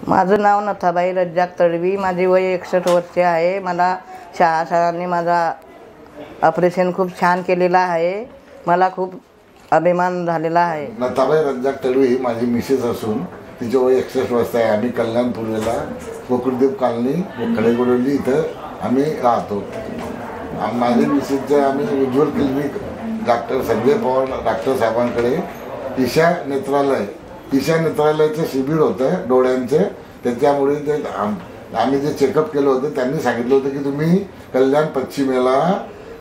माझं नाव नथाबाई रज्जाक तडवी, माझे वय 61 वर्षे आहे। मला शाळांनी माझा ऑपरेशन खूप छान केलेला आहे। मला खूप अभिमान झालेला आहे। नथाबाई रज्जाक तडवी ही माझी मिसेस असून तिचे वय 61 वर्ष आहे। आम्ही कल्याणपूर्वेला गोकुळदेव कॉलनी खडेगोडवली इथं आम्ही राहतो। माझे मिसेसचे आम्ही Ujjwal clinic doctor Sanjay Pawar doctor साहेबांकडे ईशा नेत्रालयाचं शिबिर होतं डोळ्यांचे। त्याच्यामुळे ते आम्ही जे चेकअप केलं होतं त्यांनी सांगितलं होतं की तुम्ही कल्याण पश्चिमेला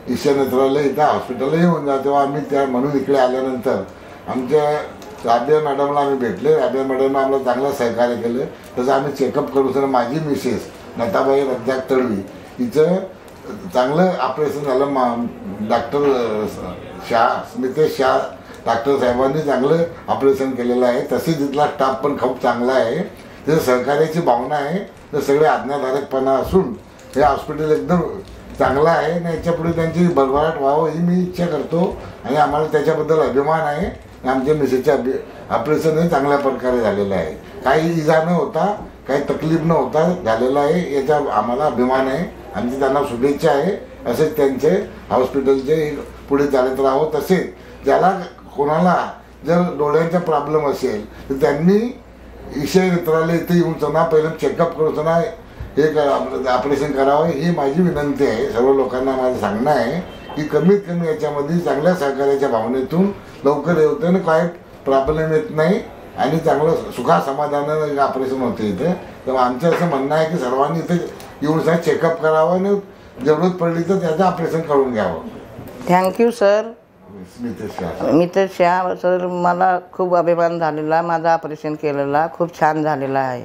ईशा नेत्रालय इथं हॉस्पिटलला येऊन जा। तेव्हा आम्ही म्हणून इकडे आल्यानंतर आमच्या राबिया मॅडमला आम्ही भेटले। राबिया मॅडमनं आम्हाला चांगलं सहकार्य केलं। तसं आम्ही चेकअप करू सर माझी मिसेस नथाबाई रज्जाक तडवी हिचं चांगलं ऑपरेशन झालं। डॉक्टर स्मितेश शाह डॉक्टर साहेबांनी चांगलं ऑपरेशन केलेलं आहे। तसेच इथला स्टाफ पण खूप चांगला आहे। त्याचं सहकार्याची भावना आहे। तर सगळे आज्ञाधारकपणा असून हे हॉस्पिटल एकदम चांगलं आहे आणि याच्यापुढे त्यांची भरभराट व्हावं ही मी इच्छा करतो आणि आम्हाला त्याच्याबद्दल अभिमान आहे। आमच्या मिसेसचे ऑपरेशन हे चांगल्या प्रकारे झालेलं आहे। काही इजा न होता काही तकलीफ न होता झालेलं आहे। याचा आम्हाला अभिमान आहे। आमची त्यांना शुभेच्छा आहे। असेच त्यांचे हॉस्पिटलचे पुढे चालत राहावं। तसेच ज्याला कोणाला जर डोळ्यांचा प्रॉब्लेम असेल तर त्यांनी ईशा नेत्रालय इथे येऊन चना पहिलं चेकअप करून चना हे ऑपरेशन करावं ही माझी विनंती आहे। सर्व लोकांना माझं सांगणं आहे की कमीत कमी याच्यामध्ये चांगल्या सहकार्याच्या भावनेतून लवकर होतं आणि काय प्रॉब्लेम येत नाही आणि चांगलं सुखासमाधानानं ऑपरेशन होतं इथे। तेव्हा आमचं असं म्हणणं आहे की सर्वांनी इथे येऊन चेकअप करावं आणि जरूरत पडली तर त्याचं ऑपरेशन करून घ्यावं। Thank you sir. Smitesh Shah sir, मला खूप अभिमान झालेला। माझा ऑपरेशन केलेला खूप छान झालेला आहे।